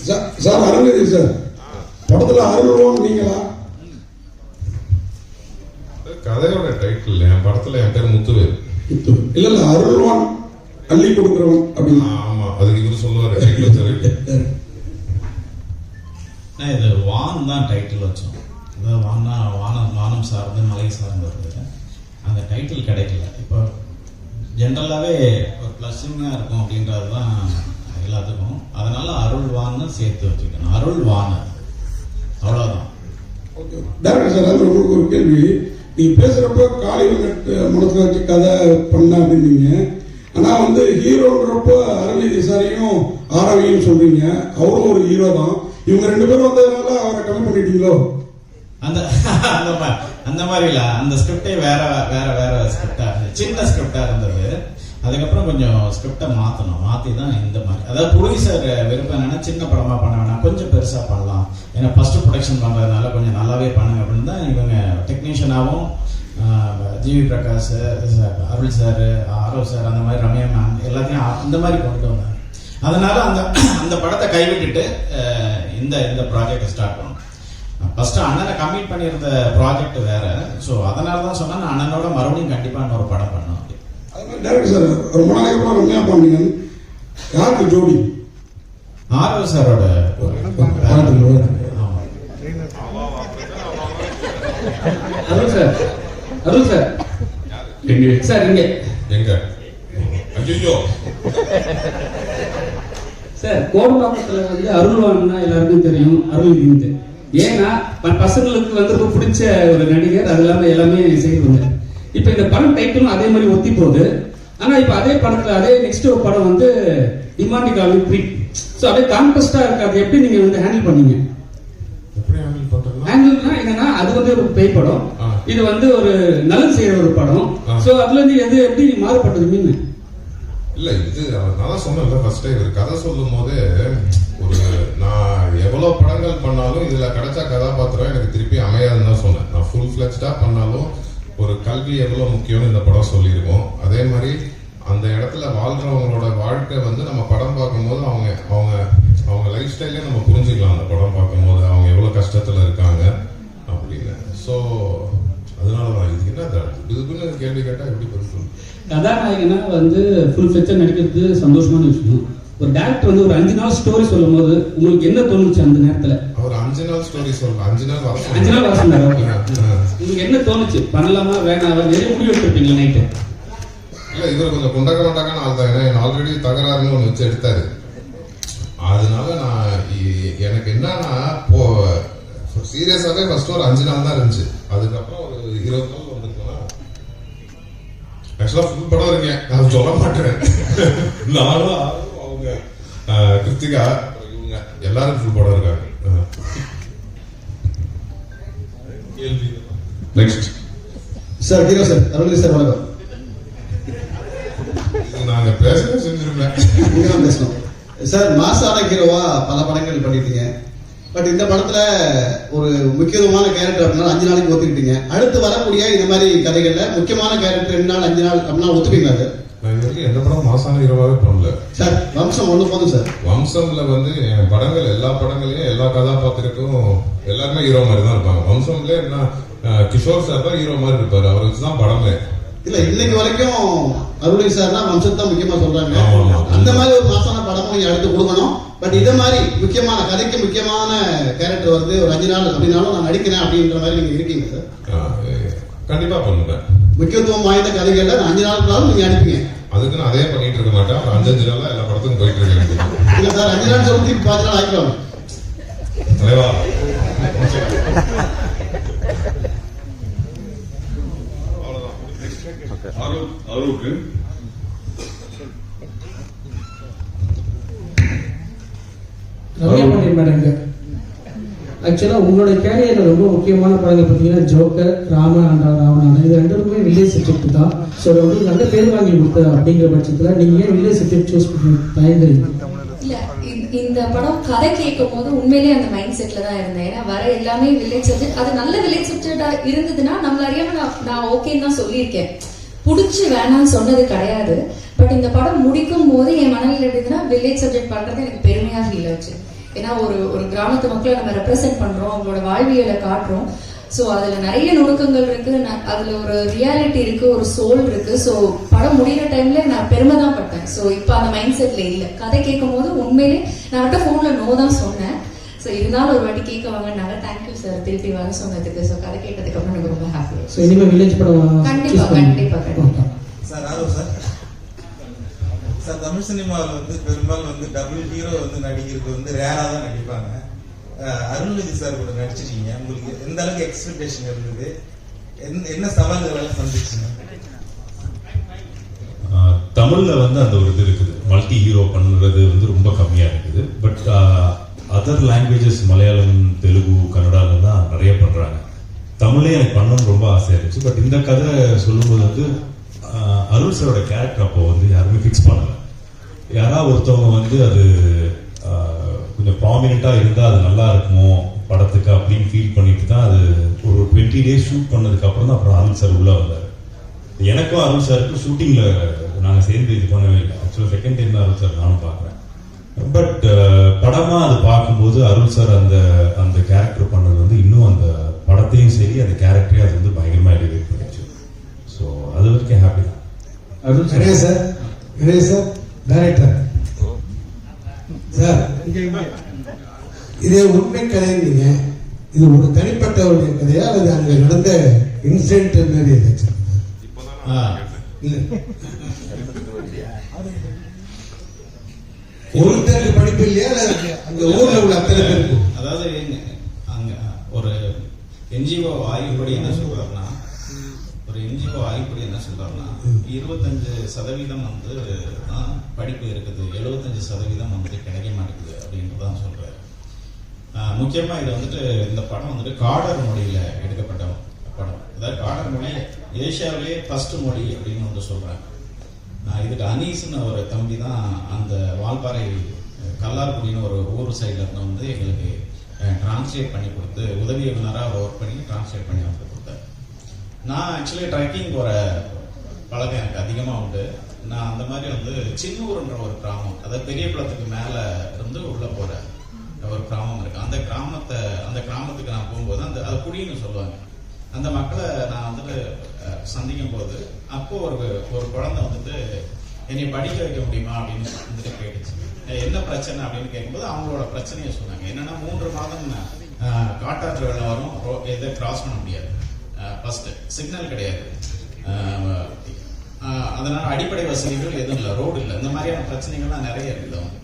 Sir Arulnithi sir படத்துல அருள்வான் நீங்களா? கதையோட டைட்டில் என் படத்துல என் பேர் முத்துவேல். இல்ல அருள்வான் அள்ளி கொடுக்கிறவன் அப்படின்னு. ஆமா, அதுக்கு இவர் சொல்லுவாரு. இது வான் தான் டைட்டில் வச்சோம். அதாவது வானா வானம் சார்ந்து மலை சார்ந்து வருது. அந்த டைட்டில் கிடைக்கல. இப்போ ஜென்ரலாகவே ஒரு ப்ளஸ்ஸிங்காக இருக்கும் அப்படின்றது தான் எல்லாத்துக்கும். அதனால அருள்வான்னு சேர்த்து வச்சுக்கணும். அருள்வான் அவ்வளோதான். டேரக்டர் சார், அது உங்களுக்கு ஒரு கேள்வி. நீங்க பேசுறப்ப காளி வெங்கட் மனசுல வச்சு கதை பண்ண அப்படின்னீங்க. ஆனா ஹீரோன்றப்ப அருள்நிதி சாரையும் ஆரவியும் சொல்றீங்க. அவரும் ஒரு ஹீரோ தான். இவங்க 2 பேரும் வந்ததுனால அவரை கம்மி பண்ணிட்டீங்களோ? அந்த மாதிரி இல்ல. அந்த ஸ்கிரிப்டே வேற வேற வேற ஸ்கிரிப்டா இருந்தது. சின்ன ஸ்கிரிப்டா இருந்தது. அதுக்கப்புறம் கொஞ்சம் ஸ்கிரிப்டை மாத்தி தான் இந்த மாதிரி. அதாவது ப்ரொடியூசர் விருப்பம் என்னன்னா சின்ன படமா பண்ண வேணாம், கொஞ்சம் பெருசா பண்ணலாம், ஏன்னா ஃபர்ஸ்ட் ப்ரொடக்ஷன் பண்றதுனால கொஞ்சம் நல்லாவே பண்ணுங்க அப்படின்னு தான் இவங்க டெக்னீஷியனாகவும் ஜிவி பிரகாஷ், அருள் சார், ஆரவ் சார், அந்த மாதிரி ரம்யா மேம் எல்லாத்தையும் அந்த மாதிரி கொண்டு வந்தாங்க. அதனால அந்த படத்தை கைவிட்டுட்டு இந்த ப்ராஜெக்ட் ஸ்டார்ட் பண்ணோம். ஃபர்ஸ்ட் அண்ணனை கமிட் பண்ணியிருந்த ப்ராஜெக்ட் வேற. ஸோ அதனால தான் சொன்னா நான் அண்ணனோட மறுபடியும் கண்டிப்பா இன்னொரு படம் பண்ணோம். டேரக்டர் சார், ரொம்ப நாளைக்கு அப்புறம் ரம்யா பாண்டியன் யாருக்கு ஜோடி? ஆரவ் சாரோட. அருள் சார் சார் இங்க எங்க? ஐயோ சார், கோடம்பாக்கத்துல அருள்வான்னா எல்லாருக்கும் தெரியும், அருள்நிதி. ஏன்னா பசங்களுக்கு ரொம்ப பிடிச்ச ஒரு நடிகர். அது இல்லாம எல்லாமே செய்வாங்க. இப்ப இந்த படம் டைட்டிலும் அதே மாதிரி ஒத்தி போகுது. ஆனா இப்ப அதே படத்துல அதே நெக்ஸ்ட் படம் டிமாண்டிகாலி ப்ரீ. சோ அதே கான்ட்ராஸ்டா இருக்கு. அது எப்படி நீங்க ஹேண்டில் பண்ணீங்க? ஹேண்டில்னா என்னன்னா அது ஒரு பேய் படம், இது ஒரு நல்லது செய்யற ஒரு படம். சோ அதுல இருந்து எது எப்படி மாறுபட்டது மீன்? இல்ல, இது நான் சொன்னேன்ல ஃபர்ஸ்ட் இவர் கதை சொல்லும் போதே நான் எவ்வளவு படங்கள் பண்ணாலும் இதுல கிடைச்ச கதாபாத்திரம் எனக்கு திருப்பி அமையாதுன்னு தான் சொன்னேன். நான் ஃபுல் ஃபிளெஜ்டா பண்ணாலும் ஒரு கல்வி எவ்வளவு முக்கியம்னு இந்த படம் சொல்லியிருக்கோம். அதே மாதிரி அந்த இடத்துல வாழ்றவங்களோட வாழ்க்கை நம்ம படம் பார்க்கும்போது அவங்க லைஃப் ஸ்டைலே நம்ம புரிஞ்சுக்கலாம். அந்த படம் பார்க்கும்போது அவங்க எவ்வளவு கஷ்டத்துல இருக்காங்க அப்படின்னு. ஸோ அதனாலதான் இதுக்கு என்ன இதுக்குன்னு கேள்வி கேட்டா எப்படி பதில் சொல்லுங்க? கதாநாயகனா ஃபுல் ஃபிளெஜ்டா நடிக்கிறது சந்தோஷமான விஷயம். ஒரு டேரக்டர் ஒரு 5 நாள் ஸ்டோரி சொல்லும் போது உங்களுக்கு என்ன தோணுச்சு அந்த நேரத்துல? அவர் 5 நாள் ஸ்டோரி சொல்ல 5 நாள் வர சொன்னாரு. உங்களுக்கு என்ன தோணுச்சு? பண்ணலாமா வேணாமா? நிறைய முடிவு எடுத்துருப்பீங்க நைட்டு. இல்ல, இவர் கொஞ்சம் குண்டக்க மாட்டாக்கான ஆள் தான். ஏன்னா ஆல்ரெடி தகராறுன்னு ஒன்று வச்சு எடுத்தாரு. அதனால எனக்கு என்னன்னா சீரியஸாவே ஃபர்ஸ்ட் ஒரு 5 நாள் தான் இருந்துச்சு. அதுக்கப்புறம் ஒரு 20 நாள் வந்துருக்கோம்னா ஆக்சுவலா ஃபுல் படம் இருக்கேன். நான் சொல்ல மாட்டேன். நானும் அவங்க கிருத்திகா இவங்க எல்லாரும் ஃபுல் படம் இருக்காங்க. Next sir, hero sir, Arulnithi sir வணக்கம். நாங்க பேசவே செஞ்சிருக்கேன். நீங்க தான் பேசணும் சார். மாசான ஹீரோவா பல படங்கள் பண்ணிட்டீங்க. பட் இந்த படத்துல ஒரு முக்கியமான கேரக்டர் அப்படின்னா 5 நாளைக்கு ஒத்துக்கிட்டீங்க. அடுத்து வரக்கூடிய இந்த மாதிரி கதைகள்ல முக்கியமான கேரக்டர் 2 நாள் 5 நாள் அப்படின்னா ஒத்துப்பீங்களா சார்? நான் இது வரைக்கும் எந்த படம் மாசான ஹீரோவாவே பண்ணல சார். வம்சம் ஒண்ணு போதும் சார். வம்சம்ல என் படங்கள் எல்லா படங்களையும் எல்லா கதாபாத்திரக்கும் எல்லாருமே ஹீரோ மாதிரி தான் இருப்பாங்க. வம்சம்ல என்ன கிஷோர் சார் தான் ஹீரோ மாதிரி இருப்பாரு. அவரை வச்சுதான் படமே. இல்ல, இன்னைக்கு வரைக்கும் அருள்நிதி சார் தான் வம்சத்தை முக்கியமா சொல்றாங்க. அந்த மாதிரி ஒரு மாசான படமும் நீங்க அடுத்து கொடுக்கணும். பட் இதை மாதிரி முக்கியமான கதைக்கு முக்கியமான கேரக்டர் ஒரு 5 நாள் அப்படின்னாலும் நான் நடிக்கிறேன் அப்படின்ற மாதிரி நீங்க இருக்கீங்க சார்? கண்டிப்பா பண்ணுவேன். முக்கியத்துவம் வாய்ந்த கதைகள்ல 5 நாளுக்குள்ளாலும் நீங்க அனுப்பிங்க. அதுக்கு நான் அதே பண்ணிட்டு இருக்க மாட்டேன். 5 நாளா எல்லா படத்துக்கும் போயிட்டு இருக்கேன். இல்ல சார், 5 நாள் சொல்லி 10 நாள் ஆக்கிடுவாங்க. தலைவா அருளுக்கு ரம்யா பாண்டியன் மேடம், ஆக்சுவலா உங்களோட கேரியர்ல ரொம்ப முக்கியமான படங்கள் பார்த்தீங்கன்னா ஜோக்கர், ராம அண்ட் ராவணன், இது 2மே வில்லேஜ் சப்ஜெக்ட் தான். ஸோ உங்களுக்கு நல்ல பேர் வாங்கி கொடுத்த அப்படிங்கிற பட்சத்துல நீங்க ஏன் வில்லேஜ் சப்ஜெக்ட் சூஸ் பண்ணி பயந்துறீங்க? இல்ல, இந்த படம் கதை கேட்கும் போது உண்மையிலேயே அந்த மைண்ட் செட்ல தான் இருந்தேன். ஏன்னா வர எல்லாமே வில்லேஜ் சப்ஜெக்ட். அது நல்ல வில்லேஜ் சப்ஜெக்டா இருந்ததுன்னா நம்மள அறியாம நான் ஓகேன்னு தான் சொல்லியிருக்கேன். புடிச்சு வேணாம்னு சொன்னது கிடையாது. பட் இந்த படம் முடிக்கும் போது என் மனநிலை எப்படின்னா வில்லேஜ் சப்ஜெக்ட் பண்றது எனக்கு பெருமையா ஃபீல் ஆச்சு. ஏன்னா ஒரு கிராமத்து மக்களை நம்ம ரெப்ரசென்ட் பண்றோம், அவங்களோட வாழ்வியலை காட்டுறோம். ஸோ அதுல நிறைய நுணுக்கங்கள் இருக்கு, அதுல ஒரு ரியாலிட்டி இருக்கு, ஒரு சோல் இருக்கு. ஸோ படம் முடிகிற டைம்ல நான் பெருமை தான் பட்டேன். ஸோ இப்போ அந்த மைண்ட் செட்ல இல்லை. கதை கேட்கும் போது உண்மையிலே நான் விட்ட போன்ல நோ தான் சொன்னேன். ஸோ இருந்தாலும் ஒரு வாட்டி கேட்க வாங்கினாங்க. தேங்க்யூ சார் திருப்பி வர சொன்னதுக்கு. ஸோ கதை கேட்டதுக்கு அப்புறம் எனக்கு ரொம்ப ஹாப்பி. ஸோ இனிமே வில்லேஜ் படம் கண்டிப்பா கண்டிப்பா கண்டிப்பா. Sir Rahu sir, sir Tamil சினிமாவில் வந்து பெரும்பாலும் வந்து டபுள் ஹீரோ வந்து நடிக்கிறது வந்து ரேரா தான் நடிப்பாங்க. அருள்நிதி சார் கூட நடிச்சிருக்கீங்க, உங்களுக்கு எந்த அளவுக்கு எக்ஸ்பெக்டேஷன் இருந்தது, என்ன சவால்கள் எல்லாம் சந்திச்சீங்க? தமிழ்ல வந்து அந்த ஒரு இது இருக்குது, மல்டி ஹீரோ பண்றது வந்து ரொம்ப கம்மியா இருக்குது. But other languages Malayalam, Telugu, கன்னடால தான் நிறைய பண்றாங்க. தமிழே எனக்கு பண்ணணும்னு ரொம்ப ஆசையா இருந்துச்சு. பட் இந்த கதை சொல்லும்போது வந்து அருள் சாரோட கேரக்டர் அப்போ வந்து யாருமே ஃபிக்ஸ் பண்ணல. யாராவது ஒருத்தவங்க வந்து அது கொஞ்சம் ப்ராமினெண்டா இருந்தா அது நல்லா இருக்குமோ படத்துக்கு அப்படின்னு ஃபீல் பண்ணிட்டு தான் அது ஒரு 20 days ஷூட் பண்ணதுக்கு அப்புறம் தான் அப்புறம் அருள் சார் உள்ள வந்தார். எனக்கும் அருள் சாருக்கும் ஷூட்டிங்ல நாங்கள் சேர்ந்து இது பண்ணவே இல்லை. ஆக்சுவலாக செகண்ட் டைம் தான் அருள் சார் நானும் பார்க்குறேன். பட் படமா அது பார்க்கும்போது அருள் சார் அந்த கேரக்டர் பண்ணது வந்து இன்னும் அந்த படத்தையும் சரி அந்த கேரக்டரையும் அது வந்து பயங்கரமா எலிவேட் பண்ணிச்சு. ஸோ அது வரைக்கும் ஹாப்பி தான். அருள் சார் டைரக்டர் சார், இதே உண்மை கதைங்க, இது ஒரு தனிப்பட்டவருடைய கதையா அல்லது அங்க நடந்த இன்சிடென்ட் மாதிரி ஏதாச்சும்? இல்ல, ஒருத்தருக்கு படிப்பு இல்லையா அந்த ஊர்ல உள்ள அத்தனை பேருக்கு? அதாவது அங்க ஒரு என்ஜிஓ ஆய்வுப்படி என்ன சொல்றாருன்னா, 25% வந்து படிப்பு இருக்குது, 75% வந்துட்டு கிடைக்க மாட்டேங்குது அப்படின்றதான் சொல்றாரு. முக்கியமா இது வந்துட்டு இந்த படம் வந்துட்டு காடர் மொழியில எடுக்கப்பட்ட படம். அதாவது காடர் மொழி ஏசியாவிலேயே ஃபர்ஸ்ட் மொழி அப்படின்னு வந்து சொல்றாங்க. இதுக்கு அனீஸ்னு ஒரு தம்பி தான் அந்த வால்பாறை கல்லார்குடின்னு ஒரு ஊர் சைட்ல இருந்து வந்து எங்களுக்கு டிரான்ஸ்லேட் பண்ணி கொடுத்து உதவி இயக்குனராக ஒர்க் பண்ணி டிரான்ஸ்லேட் பண்ணி வந்து கொடுத்தாரு. நான் ஆக்சுவலி ட்ரெக்கிங் போற பழக்கம் எனக்கு அதிகமா உண்டு. நான் அந்த மாதிரி வந்து சின்னூர்ன்ற ஒரு கிராமம், அதாவது பெரிய குளத்துக்கு மேல இருந்து உள்ள போற ஒரு கிராமம் இருக்கு. அந்த கிராமத்துக்கு நான் போகும்போது அது குடின்னு சொல்லுவாங்க. அந்த மக்களை நான் வந்துட்டு சந்திக்கும் போது அப்போ ஒரு குழந்தை வந்துட்டு என்னை படிக்க வைக்க முடியுமா அப்படின்னு வந்துட்டு கேட்டுச்சு. என்ன பிரச்சனை அப்படின்னு கேட்கும்போது அவங்களோட பிரச்சனையை சொன்னாங்க. என்னன்னா 3 மாதம் காட்டாற்று வெள்ளம் வரும், எதை கிராஸ் பண்ண முடியாது, ஃபர்ஸ்ட் சிக்னல் கிடையாது, அதனால அடிப்படை வசதிகள் எதுவும் இல்லை, ரோடு இல்லை, இந்த மாதிரியான பிரச்சனைகள்லாம் நிறைய இருக்குது அவங்க.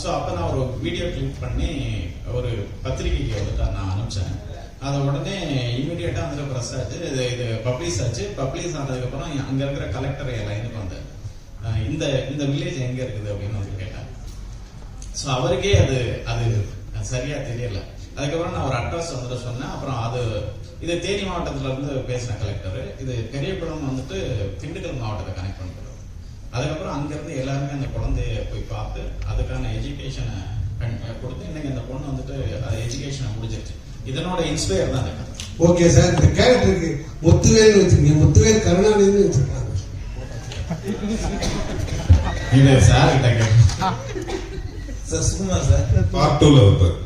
ஸோ அப்போ நான் ஒரு வீடியோ கிளிக் பண்ணி ஒரு பத்திரிகைக்கு வந்துட்டு நான் அனுப்பிச்சேன். அதை உடனே இமீடியட்டா வந்து ப்ரெஸ் ஆச்சு, இது பப்ளிஷ் ஆச்சு. பப்ளிஷ் ஆனதுக்கப்புறம் அங்க இருக்கிற கலெக்டரை லைனுக்கு வந்தேன். இந்த வில்லேஜ் எங்க இருக்குது அப்படின்னு வந்து கேட்டேன். ஸோ அவருக்கே அது சரியா தெரியல. அதுக்கப்புறம் நான் ஒரு அட்ரஸ் வந்துட்டு சொன்னேன். அப்புறம் இது தேனி மாவட்டத்துல இருந்து பேசின கலெக்டர், இது பெரியகுளம் வந்துட்டு திண்டுக்கல் மாவட்டத்தை கனெக்ட் பண்ணிட்டு. அதுக்கப்புறம் அங்கிருந்து எல்லாருமே அந்த குழந்தைய போய் பார்த்து அதுக்கான எஜுகேஷனை கொடுத்து இன்னைக்கு அந்த பொண்ணு வந்துட்டு எஜுகேஷனை முடிஞ்சிருச்சு. இதனோட இன்ஸ்பயர் தான் அந்த கதை. ஓகே சார், இந்த கேரக்டருக்கு முத்துவேல் வச்சிருக்கீங்க, முத்துவேல் கருணாநிதி வச்சிருக்காங்க. இது சார் கிட்ட சார் சுகுமார் சார் பார்ட் 2ல வைப்பார்.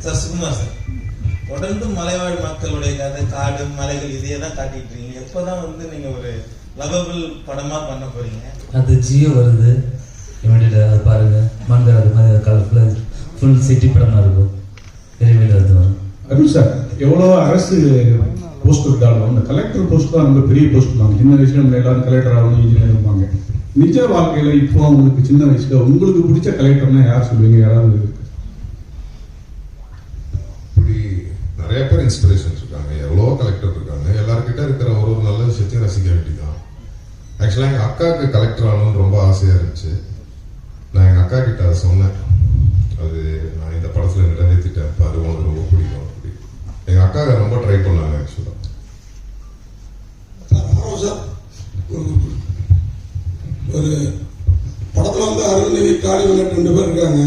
சார் சுகுமார் சார், தொடர்ந்து மலைவாழ் மக்களுடைய கதை, காடு மலைகள் இதையே தான் காட்டிட்டு இருக்கீங்க. எப்பதான் வந்து நீங்க ஒரு லவபிள் படமா பண்ண போறீங்க? அது ஜியோ வருது, இமீடியட்டா அதை பாருங்க. மங்கர் அது மாதிரி கலர்ஃபுல்லா ஃபுல் சிட்டி படமா இருக்கும், விரைவில் அது வரும். அருள் சார், எவ்வளோ அரசு போஸ்ட் இருந்தாலும் அந்த கலெக்டர் போஸ்ட் தான் ரொம்ப பெரிய போஸ்ட் தான். சின்ன வயசுல நம்ம எல்லாரும் கலெக்டர் ஆகணும், இன்ஜினியர் இருப்பாங்க. நிஜ வாழ்க்கையில இப்போ உங்களுக்கு சின்ன வயசுல உங்களுக்கு பிடிச்ச கலெக்டர்னா யார் சொல்லுவீங்க? யாராவது இப்படி நிறைய பேர் இன்ஸ்பிரேஷன்ஸ் இருக்காங்க, எவ்வளவோ கலெக்டர் இருக்காங்க. எல்லார்கிட்ட இருக்கிற ஒரு நல்ல விஷயத்தையும் ரசிக்க வேண்டியதான். ஆக்சுவலா எங்க அக்காவுக்கு கலெக்டர் ஆகணும்னு ரொம்ப ஆசையா இருந்துச்சு. நான் எங்க அக்கா கிட்ட அதை சொன்னேன், அது நான் இந்த படத்துல நிறைவேற்றிட்டேன் பாரு, உனக்கு ரொம்ப பிடிக்கும் அப்படி. எங்க அக்காவை ரொம்ப ட்ரை பண்ணாங்க. ஆக்சுவலா ஒரு படத்துல வந்து அருள்நிதி காளிவெங்கட் 2 பேர் இருக்காங்க.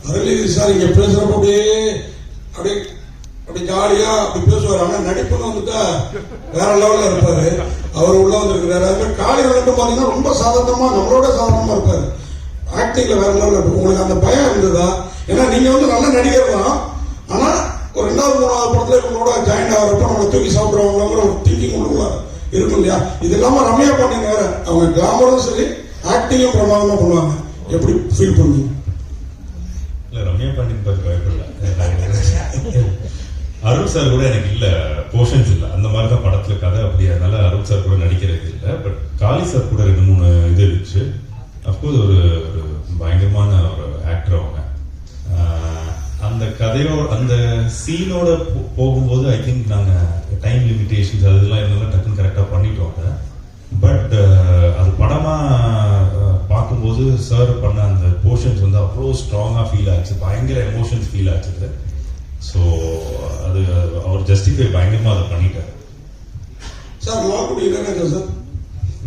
அருள்நிதி சார் இங்க பேசுறப்ப அப்படியே ஜாலியா அப்படி பேசுவார். ஆனா நடிப்புன்னு வந்துட்டா வேற லெவல்ல இருப்பாரு. அவர் உள்ள வந்திருக்கிறாரு. அது மாதிரி காளிவெங்கட் பாத்தீங்கன்னா ரொம்ப சாதாரணமா, நம்மளோட சாதாரணமா இருப்பாரு. ஆக்டிங்ல வேற லெவலில் இருக்கும். உங்களுக்கு அந்த பயம் இருந்ததா? ஏன்னா நீங்க வந்து நல்ல நடிகர் தான், ஆனா ஒரு 2வது 3வது படத்துல இவங்களோட ஜாயின் ஆகிறப்ப நம்மளை தூக்கி சாப்பிடுறவங்களோட ஒரு திங்கிங் உள்ள இருக்கும் இல்லையா? இது இல்லாம ரம்யா பாண்டியன் வேற, அவங்க கிளாமரும் சரி ஆக்டிங்கும் பிரமாதமா பண்ணுவாங்க. எப்படி ஃபீல் பண்ணீங்க? இல்ல ரம்யா பாண்டியன் பார்த்து பயப்படல. அருண் சார் கூட எனக்கு இல்ல போர்ஷன்ஸ் இல்ல, அந்த மாதிரி தான் படத்துல கதை அப்படி, அதனால அருண் சார் கூட நடிக்கிறது இல்லை. பட் காளி சார் கூட 2-3 இது இருந்துச்சு. அப்கோர்ஸ் ஒரு பயங்கரமான ஒரு ஆக்டர் அவங்க. அந்த கதையோட அந்த சீனோட போகும்போது ஐ திங்க் நாங்க டைம் லிமிடேஷன்ஸ் அதெல்லாம் இருந்தாலும் டக்குன்னு கரெக்டா பண்ணிட்டோம். பட் அது படமா பார்க்கும்போது சார் பண்ண அந்த போர்ஷன்ஸ் வந்து அவ்வளோ ஸ்ட்ராங்கா ஃபீல் ஆச்சு, பயங்கர எமோஷன்ஸ் ஃபீல் ஆச்சு. ஸோ அது அவர் ஜஸ்டிஃபை பயங்கரமா அதை பண்ணிட்டார். சார் லால்குடி இளைஞர் சார்,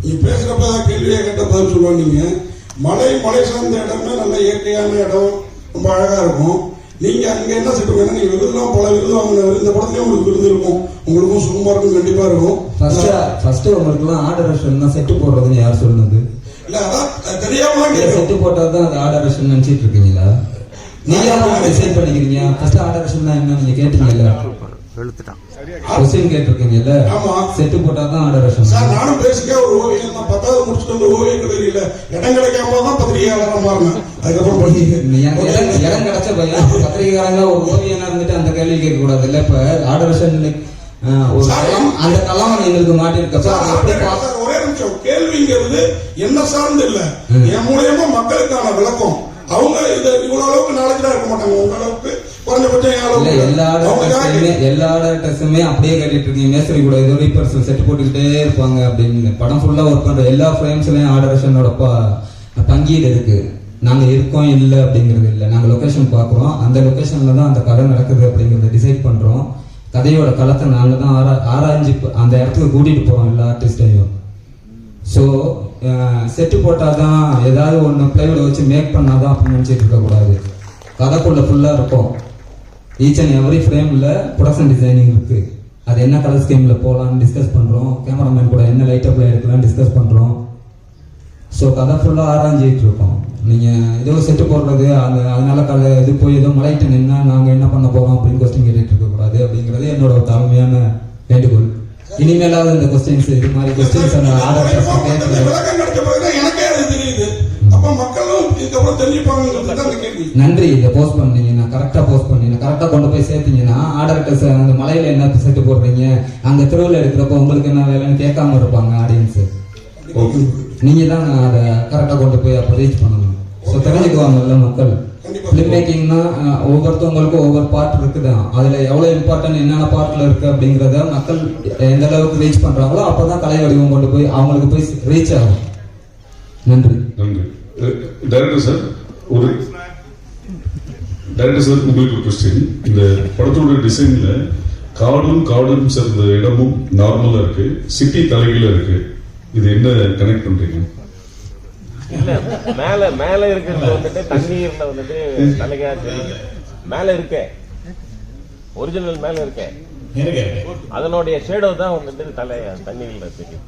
நீங்க பேசுறப்ப கேள்வியே கேட்ட பதில் சொல்லுவாங்க. நீங்க மலை சார்ந்த இடமே நல்ல இயற்கையான இடம், ரொம்ப அழகா இருக்கும். நீங்க அங்க என்ன சொல்லுவீங்க? நீங்க விருதுலாம் பல விருது வாங்கினவர், இந்த படத்துலயும் உங்களுக்கு விருது இருக்கும், உங்களுக்கும் சுகுமாருக்கும் கண்டிப்பா இருக்கும். ஃபர்ஸ்ட் உங்களுக்கு ஆர்டர் தான் செட்டு போடுறதுன்னு யார் சொன்னது? இல்ல அதான் தெரியாம செட்டு போட்டதுதான் அது ஆர்டர் நினைச்சிட்டு இருக்கீங்களா? நீங்க டிசைட் பண்ணிக்கிறீங்க. ஃபர்ஸ்ட் ஆர்டர் என்ன நீங்க கேட்டீங்கல்ல, கொஸ்டின் கேட்டிருக்கீங்கல்ல, செட்டு போட்டாதான் ஆர்டர். சார் நானும் பேசிக்க ஒரு ஓவியம் தான், 10வது முடிச்சுட்டு வந்து ஓவியம் கல்லூரியில இடம் கிடைக்காம தான் பத்திரிகையாளராக மாறினேன். அதுக்கப்புறம் பண்ணிக்க இடம் கிடைச்ச பையன் பத்திரிகைக்காரங்க ஒரு ஓவியனா இருந்துட்டு அந்த கேள்வி கேட்க கூடாது இல்ல. இப்ப ஆர்டர் அந்த கலாம் எங்களுக்கு மாட்டிருக்க. ஒரே நிமிஷம், கேள்விங்கிறது என்ன சார்ந்து இல்ல, என் மூலியமா மக்களுக்கான விளக்கம். அவங்க இது இவ்வளவு அளவுக்கு நாலேஜ் இருக்க மாட்டாங்க, உங்க அளவுக்கு குறைஞ்சபட்சம் எல்லா ஆர்டர்ஸுமே அப்படியே கேட்டுட்டு இருக்கீங்க. மேஸ்திரி கூட ஏதோ ரீபர்சல் செட் போட்டுக்கிட்டே இருப்பாங்க அப்படின்னு. படம் ஃபுல்லா ஒர்க் பண்ற எல்லா ஃப்ரேம்ஸ்லயும் ஆர்டரேஷனோட பங்கீடு இருக்கு. நாங்க இருக்கோம் இல்ல அப்படிங்கிறது இல்லை, நாங்க லொகேஷன் பாக்குறோம், அந்த லொகேஷன்ல தான் அந்த கதை நடக்குது அப்படிங்கறத டிசைட் பண்றோம். கதையோட களத்தை நாங்க தான் ஆராய்ஞ்சு அந்த இடத்துக்கு கூட்டிட்டு போறோம் எல்லா ஆர்டிஸ்டையும். ஸோ செட்டு போட்டாதான் ஏதாவது ஒன்று பிளேவுட் வச்சு மேக் பண்ணாதான் அப்படின்னு நினைச்சிட்டு இருக்க கூடாது. கதைக்குள்ள ஃபுல்லா இருக்கும். ஈச் அண்ட் எவ்ரி ஃப்ரேம்ல ப்ரொடக்ஷன் டிசைனிங் இருக்கு. அது என்ன கலர் ஸ்கீம்ல போகலான்னு டிஸ்கஸ் பண்றோம். கேமராமேன் கூட என்ன லைட் அப்ல எடுக்கலாம் டிஸ்கஸ் பண்றோம். ஸோ கதை ஃபுல்லா ஆராய்ஞ்சிட்டு இருக்கோம். நீங்க ஏதோ செட்டு போடுறது அதனால கதை இது போய் ஏதோ மலைட்டு நின்னா நாங்க என்ன பண்ண போறோம் அப்படின்னு கொஸ்டின் கேட்டுட்டு இருக்க கூடாது அப்படிங்கிறது என்னோட தாழ்மையான வேண்டுகோள். இனிமேலாவது இந்த கொஸ்டின்ஸ் இது மாதிரி கொஸ்டின்ஸ் நன்றி. இதை போஸ்ட் பண்ணீங்க, நான் கரெக்டா போஸ்ட் பண்ணீங்க, கரெக்டா கொண்டு போய் சேர்த்தீங்கன்னா ஆர்டர்ஸ் அந்த மலையில என்ன செட்டு போடுறீங்க, அந்த தெருவில் எடுக்கிறப்ப உங்களுக்கு என்ன வேலைன்னு கேட்காம இருப்பாங்க ஆடியன்ஸ். நீங்க தான் அதை கரெக்டா கொண்டு போய் அப்ப ரீச் பண்ணணும். ஸோ தெரிஞ்சுக்குவாங்கல்ல மக்கள். ஃபிலிம் மேக்கிங்னா ஒவ்வொருத்தவங்களுக்கும் ஒவ்வொரு பார்ட் இருக்குதான், அதுல எவ்வளவு இம்பார்ட்டன்ட் என்னென்ன பார்ட்ல இருக்கு அப்படிங்கறத மக்கள் எந்த அளவுக்கு ரீச் பண்றாங்களோ அப்பதான் கலை வடிவம் கொண்டு போய் அவங்களுக்கு போய் ரீச் ஆகும். நன்றி. நன்றி. டைரக்டர் சார், உங்களுக்கு ஒரு கொஸ்டின். இந்த படத்தோட டிசைன்ல காடும் சேர்ந்த இடமும் நார்மலா இருக்கு, சிட்டி தலைகீழ இருக்கு. இது என்ன கனெக்ட் பண்றீங்க? இல்ல மேல இருக்கிறது வந்துட்டு தண்ணீர்ல வந்துட்டு தலைகா மேல இருக்க ஒரிஜினல் மேல இருக்க அதனுடைய ஷேடோ தான் வந்துட்டு தண்ணீர்ல தெரியும்.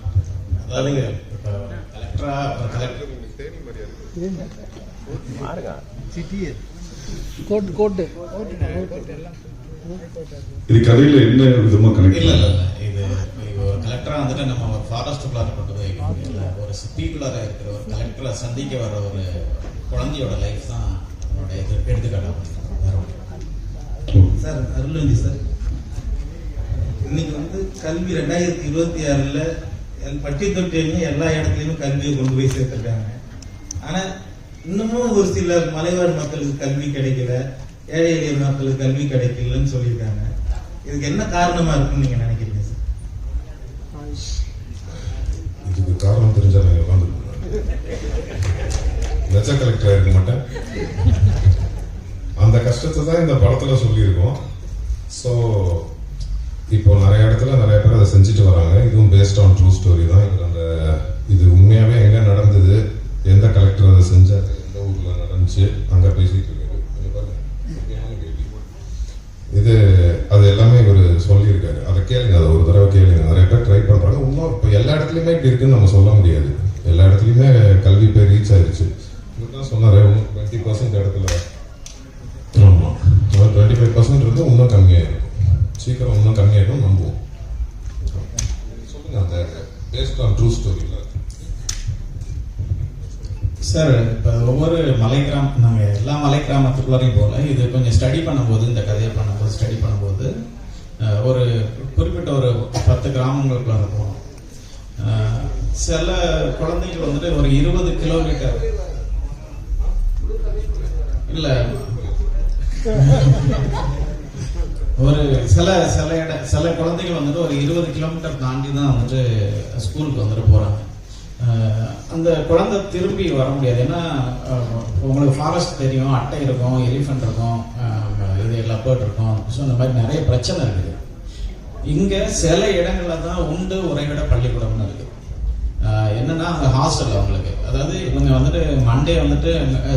இது கதையில என்ன விதமா கனெக்ட்? இல்ல இது ஒரு கலெக்டரா வந்துட்டு நம்ம ஒரு ஃபாரஸ்ட்டுக்குள்ளார கொண்டு போய் ஒரு சிட்டிக்குள்ளார இருக்கிற ஒரு கலெக்டரை சந்திக்க வர ஒரு குழந்தையோட லைஃப் தான் என்னோட எடுத்துக்காட்டா. சார் அருள்வந்தி சார், இன்னைக்கு வந்து கல்வி 2026ல பட்டி தொட்டிங்க எல்லா இடத்துலயுமே கல்வியை கொண்டு போய் சேர்த்திருக்காங்க. ஆனா இன்னமும் ஒரு சில மலைவாழ் மக்களுக்கு கல்வி கிடைக்கல, ஏழை எளிய மக்களுக்கு கல்வி கிடைக்கலன்னு சொல்லியிருக்காங்க. இதுக்கு என்ன காரணமா இருக்குன்னு நீங்க நினைக்கிறீங்க சார்? இதுக்கு காரணம் தெரிஞ்சா நான் உட்காந்து லட்ச கலெக்டரா இருக்க மாட்டேன். அந்த கஷ்டத்தை தான் இந்த படத்துல சொல்லியிருக்கோம். ஸோ இப்போ நிறைய இடத்துல நிறைய பேர் அதை செஞ்சுட்டு வராங்க. இதுவும் பேஸ்ட் ஆன் ட்ரூ ஸ்டோரி தான். இது உண்மையாவே எங்க நடந்தது, எந்த கலெக்டர் அதை செஞ்சாரு, எந்த ஊர்ல நடந்துச்சு, அங்க பேசிட்டு இருக்காரு. இது அது எல்லாமே இவர் சொல்லியிருக்காரு. அதை கேளுங்க, அதை ஒரு தடவை கேளுங்க. நிறைய பேர் ட்ரை பண்றாங்க. இன்னும் இப்போ எல்லா இடத்துலயுமே இப்படி இருக்குன்னு நம்ம சொல்ல முடியாது. எல்லா இடத்துலயுமே கல்வி போய் ரீச் ஆயிடுச்சு. தான் சொன்னாரு 20% இடத்துல. ஆமா 25% இருந்து இன்னும் கம்மியாயிருக்கும், சீக்கிரம் இன்னும் கம்மியாயிடும் நம்புவோம். சொல்லுங்க அந்த பேஸ்ட் ஆன் ட்ரூ ஸ்டோரியில். சார் இப்போ ஒவ்வொரு நாங்கள் எல்லா மலை கிராமத்துக்குள்ளாரையும் போகல, இது கொஞ்சம் ஸ்டடி பண்ணும்போது, இந்த கதையை பண்ணும்போது ஸ்டடி பண்ணும்போது ஒரு குறிப்பிட்ட ஒரு 10 கிராமங்களுக்குள்ளார போனோம். சில குழந்தைகள் வந்துட்டு ஒரு 20 கிலோமீட்டர் இல்லை, ஒரு சில குழந்தைகள் வந்துட்டு ஒரு 20 கிலோமீட்டர் தாண்டி தான் வந்துட்டு ஸ்கூலுக்கு வந்துட்டு போறாங்க. அந்த குழந்தை திரும்பி வர முடியாது. ஏன்னா உங்களுக்கு ஃபாரஸ்ட் தெரியும், அட்டை இருக்கும், எலிஃபென்ட் இருக்கும், இது லெப்பர்ட் இருக்கும். ஸோ இந்த மாதிரி நிறைய பிரச்சனை இருக்குது. இங்க சில இடங்கள்ல தான் உண்டு உறைவிட பள்ளிக்கூடம்னு இருக்கு. என்னன்னா அங்கே ஹாஸ்டல் அவங்களுக்கு, அதாவது இவங்க வந்துட்டு மண்டே வந்துட்டு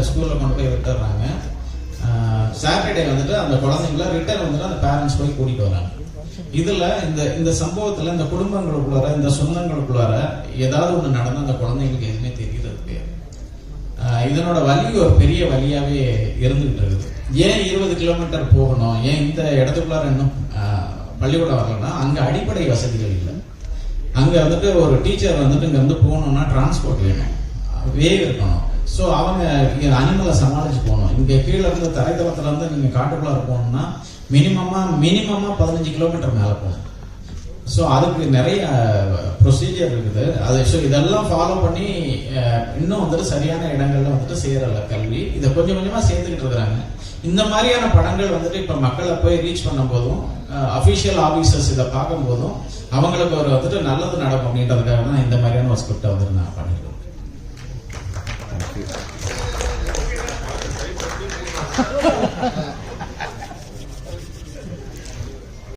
ஸ்கூல்ல கொண்டு போய் விட்டுறாங்க, சாட்டர்டே வந்துட்டு அந்த குழந்தைங்கள ரிட்டர்ன் வந்துட்டு அந்த பேரண்ட்ஸ் போய் கூட்டிட்டு வராங்க. இதுல இந்த சம்பவத்துல இந்த குடும்பங்களுக்குள்ளார, இந்த சொந்தங்களுக்குள்ளார ஏதாவது ஒண்ணு நடந்து அந்த குழந்தைங்களுக்கு எதுவுமே தெரியறது கிடையாது. இதனோட வலி ஒரு பெரிய வலியாவே இருந்துகிட்டு இருக்குது. ஏன் 20 கிலோமீட்டர் போகணும், ஏன் இந்த இடத்துக்குள்ளார இன்னும் பள்ளிக்கூடம் வரலன்னா, அங்க அடிப்படை வசதிகள் இல்லை. அங்க வந்துட்டு ஒரு டீச்சர் வந்துட்டு இங்க வந்து போகணும்னா டிரான்ஸ்போர்ட் வேணும், வே இருக்கணும். ஸோ அவங்க அனிமலை சமாளிச்சு போகணும். இங்க கீழே இருந்து தரைத்தளத்துல இருந்து நீங்க காட்டுக்குள்ளார போகணும்னா மினிமமா 15 கிலோமீட்டர் மேல போகணும். ஸோ அதுக்கு நிறைய ப்ரொசீஜர் இருக்குது. அது ஸோ இதெல்லாம் ஃபாலோ பண்ணி இன்னும் வந்துட்டு சரியான இடங்கள்ல வந்துட்டு சேரல கல்வி. இதை கொஞ்சம் கொஞ்சமா சேர்த்துக்கிட்டு இருக்கிறாங்க. இந்த மாதிரியான படங்கள் வந்துட்டு இப்ப மக்களை போய் ரீச் பண்ணும் போதும், அபிஷியல் ஆபீசர்ஸ் இதை பார்க்கும் போதும் அவங்களுக்கு ஒரு வந்துட்டு நல்லது நடக்கும் அப்படின்றதுக்காக தான் இந்த மாதிரியான ஒரு ஸ்கிரிப்டை வந்துட்டு நான் பண்ணிருக்கேன். Thank you.